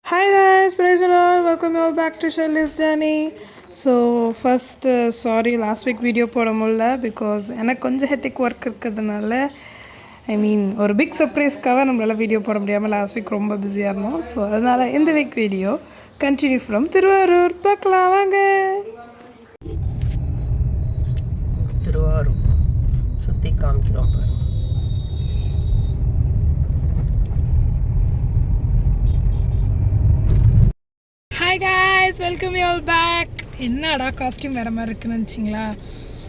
Hi guys, praise the Lord. Welcome you all back to Shirley's journey. So first, sorry last week video போட முடியல because எனக்கு கொஞ்சம் hectic work இருக்கிறதுனால ஒரு big சர்ப்ரைஸ்க்காக நம்மளால் video போட முடியாமல் லாஸ்ட் வீக் ரொம்ப பிஸியாக இருந்தோம். ஸோ அதனால் இந்த week video continue from Thiruvarur பார்க்கலாம் வாங்க. திருவாரூர் சுற்றி காமிக்கிறோம் பாருங்க. Hi guys, welcome you all back. என்னடா காஸ்டியூம் வேறு மாதிரி இருக்குன்னு நினச்சிங்களா?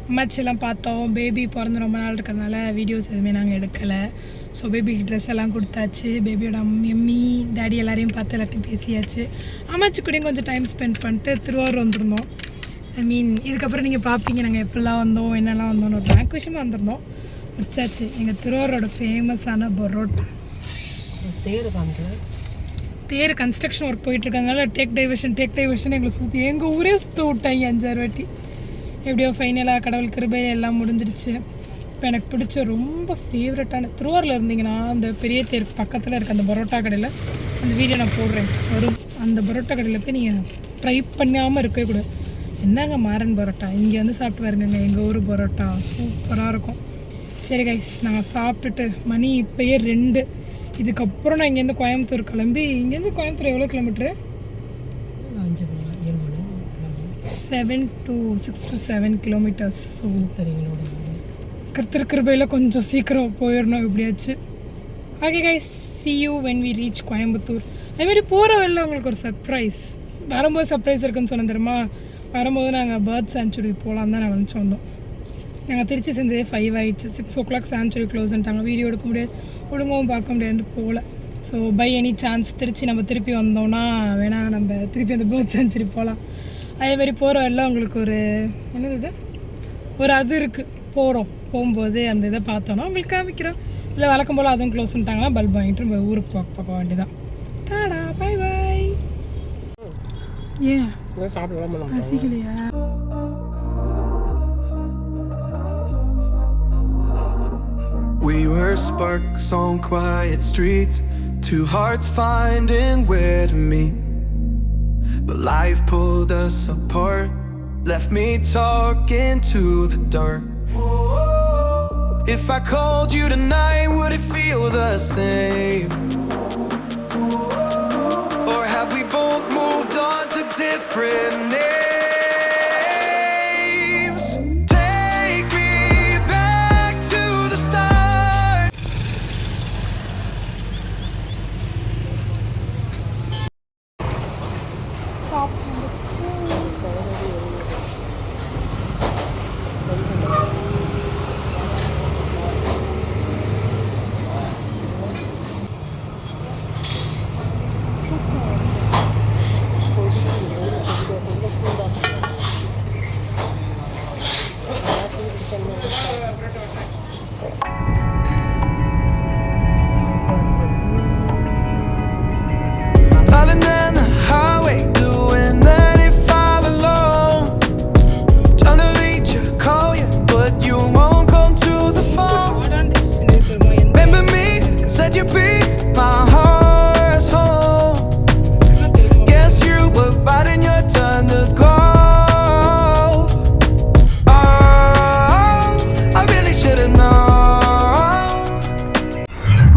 அம்மாச்சிலாம் பார்த்தோம். பேபி பிறந்து ரொம்ப நாள் இருக்கிறதுனால வீடியோஸ் எதுவுமே நாங்கள் எடுக்கலை. ஸோ பேபிக்கு ட்ரெஸ் எல்லாம் கொடுத்தாச்சு. பேபியோட மம்மி டேடி எல்லாரையும் பார்த்து எல்லாத்தையும் பேசியாச்சு. அம்மாச்சி கூடயும் கொஞ்சம் டைம் ஸ்பெண்ட் பண்ணிட்டு திருவாரூர் வந்திருந்தோம். இதுக்கப்புறம் நீங்கள் பார்ப்பீங்க நாங்கள் எப்படிலாம் வந்தோம் என்னெல்லாம் வந்தோம்னு ஒரு பேங்க் விஷயமாக வந்திருந்தோம். வச்சாச்சு எங்கள் திருவாரூரோட ஃபேமஸான பரோட்டா. தேர் கன்ஸ்ட்ரக்ஷன் ஒர்க் போயிட்டுருக்கனால டேக் டைவர்ஷன் எங்களை சுற்றி எங்கள் ஊரே சுற்ற விட்டாங்க 5-6 வாட்டி. எப்படியோ ஃபைனலாக கடவுள் கிருபை எல்லாம் முடிஞ்சிருச்சு. இப்போ எனக்கு பிடிச்ச ரொம்ப ஃபேவரட்டான திருவாரூரில் இருந்தீங்கன்னா அந்த பெரிய தேர் பக்கத்தில் இருக்க அந்த பரோட்டா கடையில் அந்த வீடியோ நான் போடுறேன் வரும். அந்த பரோட்டா கடையில் போய் நீங்கள் ட்ரை பண்ணாமல் இருக்கவே கூடாது. என்னங்க மாறன் பரோட்டா இங்கே வந்து சாப்பிட்டு பாருங்க, எங்கள் ஊர் பரோட்டா சூப்பராக இருக்கும். சரி கைஸ், நாங்கள் சாப்பிட்டுட்டு மணி இப்போயே 2. இதுக்கப்புறம் நான் இங்கேருந்து கோயம்புத்தூர் கிளம்பி, இங்கேருந்து கோயம்புத்தூர் எவ்வளோ கிலோமீட்ரு? 6 to 7 kilometres. ஸோ கிருபையில் கொஞ்சம் சீக்கிரம் போயிடணும் எப்படியாச்சு. Okay guys, see you when we reach Coimbatore. அதுமாதிரி போகிற வழியில் உங்களுக்கு ஒரு சர்ப்ரைஸ். வரும்போது சர்ப்ரைஸ் இருக்குன்னு சொன்னேன் தெரியுமா? வரும்போது நாங்கள் பேர்ட் சாங்சுரி போகலாம் தான் நான் நினச்சி வந்தோம். நாங்கள் திருச்சி சேர்ந்ததே 5 ஆகிடுச்சு. 6 o'clock சாங்சுரி க்ளோஸ்ன்ட்டாங்க. வீடியோ எடுக்க முடியாது, ஒழுங்கவும் பார்க்க முடியாதுன்னு போகல. So by any chance Trichy நம்ம திருப்பி வந்தோம்னா வேணால் நம்ம திருப்பி அந்த பேர்ட் சாங்சுரி போகலாம். அதேமாதிரி போகிற எல்லாம் உங்களுக்கு ஒரு என்னது ஒரு அது இருக்குது. போகும்போது அந்த இதை பார்த்தோன்னா உங்களுக்கு காமிக்கிறோம். இல்லை வழக்கம் போல் அதுவும் க்ளோஸ்ன்ட்டாங்கன்னா பல்ப் வாங்கிட்டு நம்ம ஊருக்கு பார்க்க வேண்டியதான். Tata, bye bye. ஏன் ரசிக்கலையா? We were sparks on quiet streets, two hearts finding where to meet. But life pulled us apart, left me talking to the dark. If I called you tonight, would it feel the same? Or have we both moved on to different names?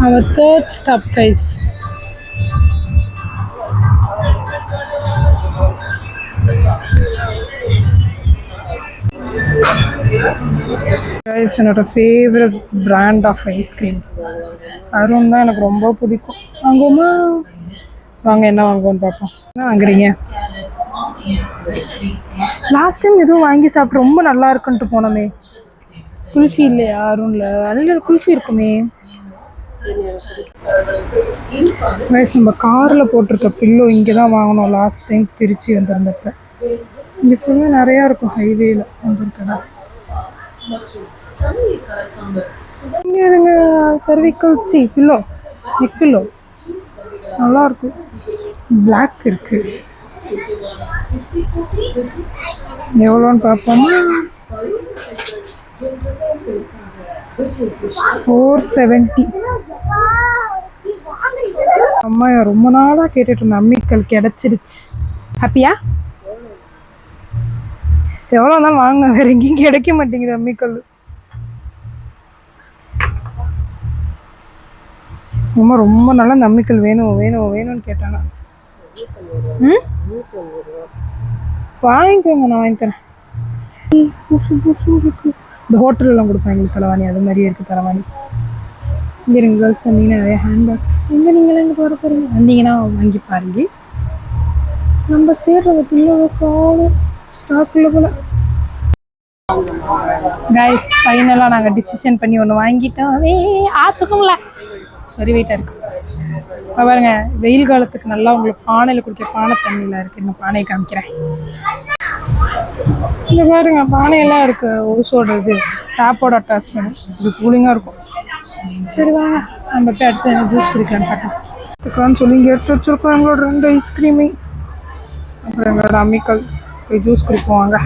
Our third stop, guys. Guys, என்னோட favourite brand of ice cream Arun தான் எனக்கு ரொம்ப பிடிக்கும். வாங்குவோமா? வாங்க, என்ன வாங்குவோன்னு பார்ப்போம். என்ன வாங்குறீங்க? லாஸ்ட் டைம் எதுவும் வாங்கி சாப்பிட்டு ரொம்ப நல்லா இருக்குன்ட்டு போனோமே. குல்ஃபி இல்லையா அருணில்? நல்ல குல்ஃபி இருக்குமே. வயசு நம்ம காரில் போட்டிருக்க பில்லோ இங்கே தான் வாங்கினோம் லாஸ்ட் டைம் திருச்சி வந்திருந்தப்ப. இங்கே ஃபுல்லாக நிறையா இருக்கும் ஹைவேயில் வந்திருக்கடா. இங்கே சர்விக்கல் பில்லோ, நெக் பில்லோ நல்லாயிருக்கும். பிளாக் இருக்குது. எவ்வளோன்னு பார்ப்போமா? 470. அம்மா ரொம்ப நாளாக கேட்டுட்டு இருந்தேன், அம்மி அம்மிக்கல் கிடச்சிடுச்சு. ஹாப்பியா? எவ்வளோ தான் வாங்க, வேறு எங்கேயும் கிடைக்க மாட்டேங்குது அம்மிக்கல். அம்மா ரொம்ப நாளாக அந்த அம்மிக்கல் வேணும் வேணும் வேணும்னு கேட்டாங்க. வாங்கிக்கோங்க, நான் வாங்கி தரேன். புதுசு புதுசு இருக்கு. இந்த ஹோட்டல்லாம் கொடுப்பேன் எங்களுக்கு தலைவாணி, அது மாதிரியே இருக்குது தலைவாணி. இங்கே இருங்க கேர்ள்ஸ், வந்தீங்கன்னா நிறைய ஹேண்ட்பேக்ஸ். எங்கே நீங்களாம் எங்கே போகிற போகிறீங்க? வந்தீங்கன்னா வாங்கி பாருங்க. நம்ம தேடுறது பிள்ளை காணும், ஸ்டாக்குள்ள போல. கைஸ், ஃபைனலாக நாங்கள் டிசிஷன் பண்ணி ஒன்று வாங்கிட்டோம். ஆத்துக்கும்ல சரி வெயிட்டாக இருக்கு. பாருங்க, வெயில் காலத்துக்கு நல்லா உங்களுக்கு பானையில் குடிக்க பானை தண்ணியில் இருக்குது. இன்னும் பானையை காமிக்கிறேன். இங்கே பாருங்க, பானையெல்லாம் இருக்குது. ஒரு சோடு டேப்போட அட்டாச்மெண்ட். இது கூலிங்காக இருக்கும். சரி வாங்க, நம்ம போய் அடுத்து என்ன ஜூஸ் குடிக்கலான்னு பார்த்தோம். இதுக்கான்னு சொல்லி இங்கே எடுத்து வச்சுருக்கோம் எங்களோட 2 ஐஸ்கிரீமு, அப்புறம் எங்களோட அம்மிக்கல். போய் ஜூஸ் குடிப்போம் வாங்க.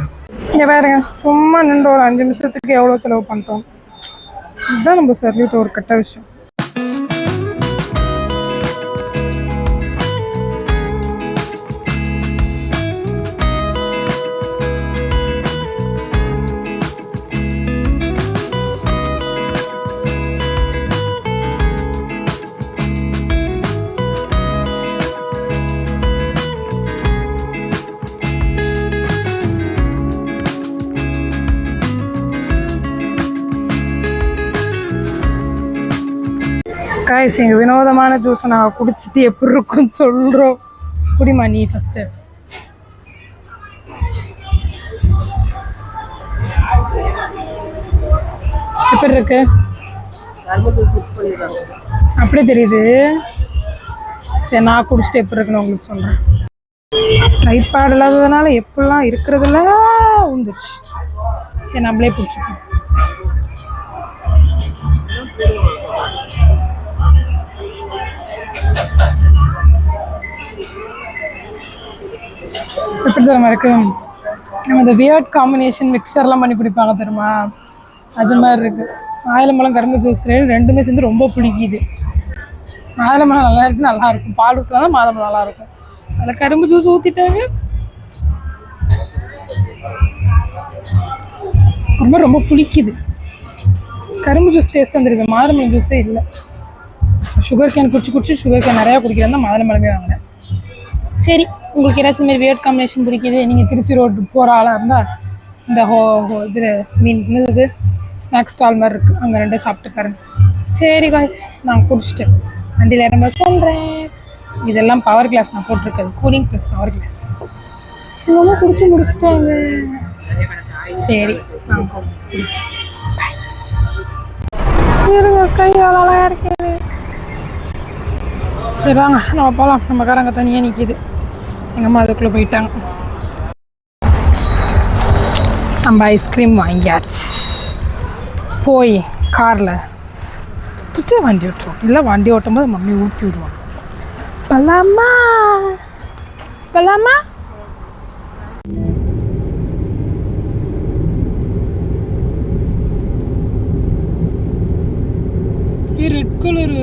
இங்கே பாருங்க, சும்மா நின்று ஒரு 5 நிமிஷத்துக்கு எவ்வளோ செலவு பண்ணிட்டோம். இதுதான் நம்ம சர்வீட் ஒரு கெட்ட விஷயம். காய்ஸ், எங்கள் வினோதமான ஜூஸை நாங்கள் குடிச்சிட்டு எப்படி இருக்குன்னு சொல்கிறோம். குடிமா நீ ஃபஸ்ட்டு. எப்படி இருக்கு? அப்படியே தெரியுது. சரி, நான் குடிச்சிட்டு எப்படி இருக்குன்னு உங்களுக்கு சொல்கிறேன். ட்ரைபேட் இல்லாததுனால எப்படிலாம் இருக்கிறதுல உந்துச்சு. சரி, நம்மளே பிடிச்சிப்போம். எப்படி தெரியுமா இருக்கு? நம்ம இந்த வியர்ட் காம்பினேஷன் மிக்சர்லாம் பண்ணி குடிப்பாங்க தெரியுமா, அது மாதிரி இருக்குது. மாதுளம்பழம் கரும்பு ஜூஸ் ரெண்டுமே சேர்ந்து ரொம்ப பிடிக்குது. மாதுளம்பழம் நல்லா இருக்குது, நல்லாயிருக்கும். பால் ஊற்றினா தான் மாதுளம்பழம் நல்லாயிருக்கும். அதில் கரும்பு ஜூஸ் ஊற்றிட்டாங்க, ரொம்ப ரொம்ப பிடிக்குது. கரும்பு ஜூஸ் டேஸ்ட் வந்துருக்கு, மாதுளம்பழம் ஜூஸே இல்லை. சுகர் கேன் குடிச்சு சுகர் கேன் நிறையா குடிக்கிறதா மாதுளம்பழமே வாங்கினேன். சரி, உங்களுக்கு ஏதாச்சும் மாரி வியர்ட் காம்பினேஷன் பிடிக்குது, நீங்கள் திருச்சி ரோடு போகிற ஆளாக இருந்தால் இந்த இதில் என்னது ஸ்நாக்ஸ் ஸ்டால் மாதிரி இருக்குது, அங்கே 2 சாப்பிட்டு பாருங்க. சரி காய்ஸ், நான் குடிச்சிட்டேன். வண்டியில் ரொம்ப சொல்கிறேன். இதெல்லாம் பவர் கிளாஸ் நான் போட்டிருக்கேன், கூலிங் ப்ளஸ் பவர் கிளாஸ். இவங்களும் குடிச்சு முடிச்சிட்டாங்க. சரி, நான் குடிச்சேன். கை அழகாக இருக்குது. சரி வாங்க, நம்ம போகலாம். நம்ம காரங்க தனியாக நிற்கிது. எங்கள் அம்மா அதுக்குள்ளே போயிட்டாங்க. நம்ம ஐஸ்கிரீம் வாங்கியாச்சு. போய் காரில் வண்டி ஓட்டுவோம். இல்லை, வண்டி ஓட்டும் போது மம்மி ஊட்டி விடுவாங்க. Balama Balama red colour